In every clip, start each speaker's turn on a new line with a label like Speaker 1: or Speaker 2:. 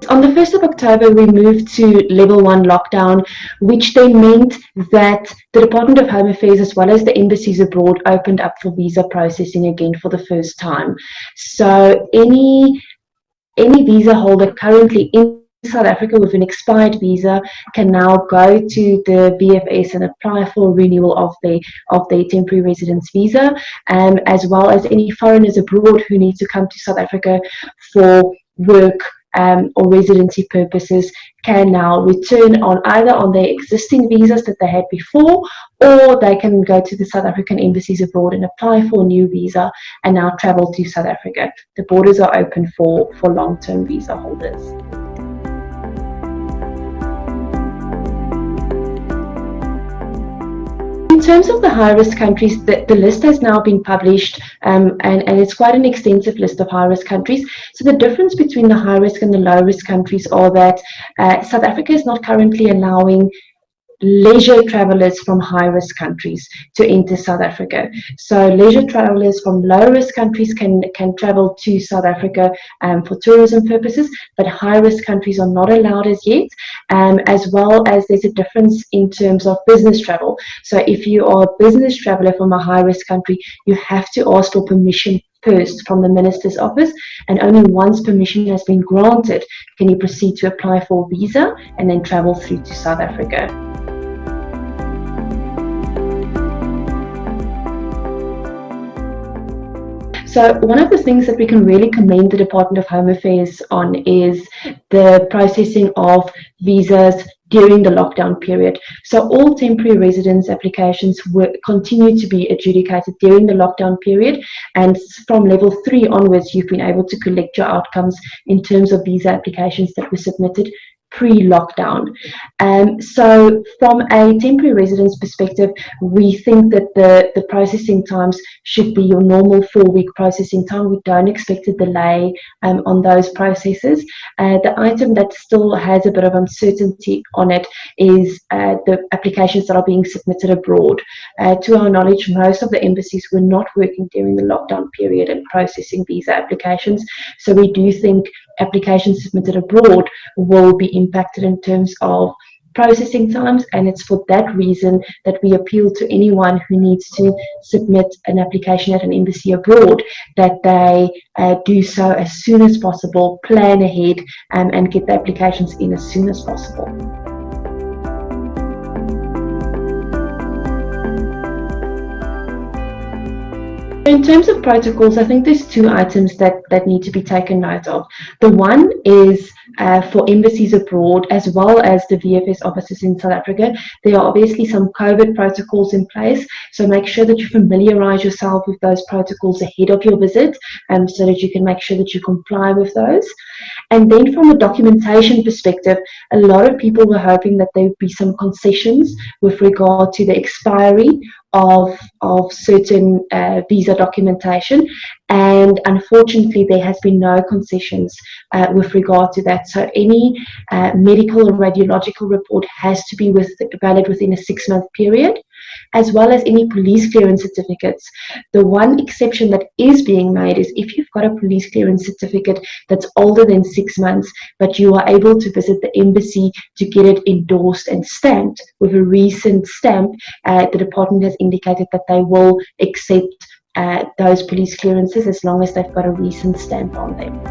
Speaker 1: On the 1st of October, we moved to level 1 lockdown, which then meant that the Department of Home Affairs as well as the embassies abroad opened up for visa processing again for the first time. So any visa holder currently in South Africa with an expired visa can now go to the VFS and apply for renewal of their temporary residence visa, as well as any foreigners abroad who need to come to South Africa for work or residency purposes can now return either on their existing visas that they had before, or they can go to the South African embassies abroad and apply for a new visa and now travel to South Africa. The borders are open for long-term visa holders. In terms of the high-risk countries, the list has now been published, and it's quite an extensive list of high-risk countries. So the difference between the high-risk and the low-risk countries are that South Africa is not currently allowing leisure travelers from high-risk countries to enter South Africa. So leisure travelers from low-risk countries can travel to South Africa for tourism purposes, but high-risk countries are not allowed as yet, as well as there's a difference in terms of business travel. So if you are a business traveler from a high-risk country, you have to ask for permission first from the Minister's office, and only once permission has been granted can you proceed to apply for a visa and then travel through to South Africa. So one of the things that we can really commend the Department of Home Affairs on is the processing of visas during the lockdown period. So all temporary residence applications continue to be adjudicated during the lockdown period, and from level 3 onwards you've been able to collect your outcomes in terms of visa applications that were submitted pre-lockdown. So from a temporary residence perspective, we think that the processing times should be your normal 4-week processing time. We don't expect a delay on those processes. The item that still has a bit of uncertainty on it is the applications that are being submitted abroad. To our knowledge, most of the embassies were not working during the lockdown period and processing visa applications. So we do think applications submitted abroad will be impacted in terms of processing times, and it's for that reason that we appeal to anyone who needs to submit an application at an embassy abroad that they do so as soon as possible, plan ahead, and get the applications in as soon as possible. In terms of protocols, I think there's 2 items that need to be taken note of. The one is for embassies abroad as well as the VFS offices in South Africa. There are obviously some COVID protocols in place, so make sure that you familiarize yourself with those protocols ahead of your visit, so that you can make sure that you comply with those. And then from a documentation perspective, a lot of people were hoping that there would be some concessions with regard to the expiry of certain visa documentation, and unfortunately there has been no concessions with regard to that. So any medical or radiological report has to be valid within a 6-month period, as well as any police clearance certificates. The one exception that is being made is if you've got a police clearance certificate that's older than 6 months, but you are able to visit the embassy to get it endorsed and stamped with a recent stamp, the department has indicated that they will accept those police clearances as long as they've got a recent stamp on them.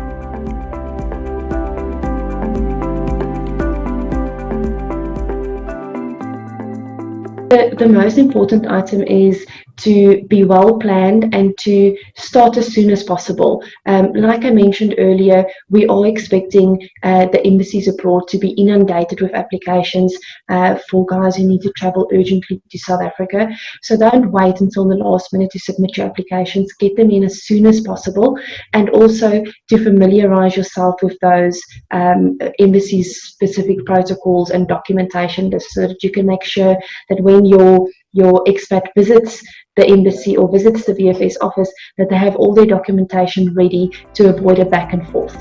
Speaker 1: The most important item is to be well planned and to start as soon as possible. Like I mentioned earlier, we are expecting the embassies abroad to be inundated with applications for guys who need to travel urgently to South Africa. So don't wait until the last minute to submit your applications. Get them in as soon as possible, and also to familiarize yourself with those embassy specific protocols and documentation so that you can make sure that when your expat visits the embassy or visits the VFS office, that they have all their documentation ready to avoid a back and forth.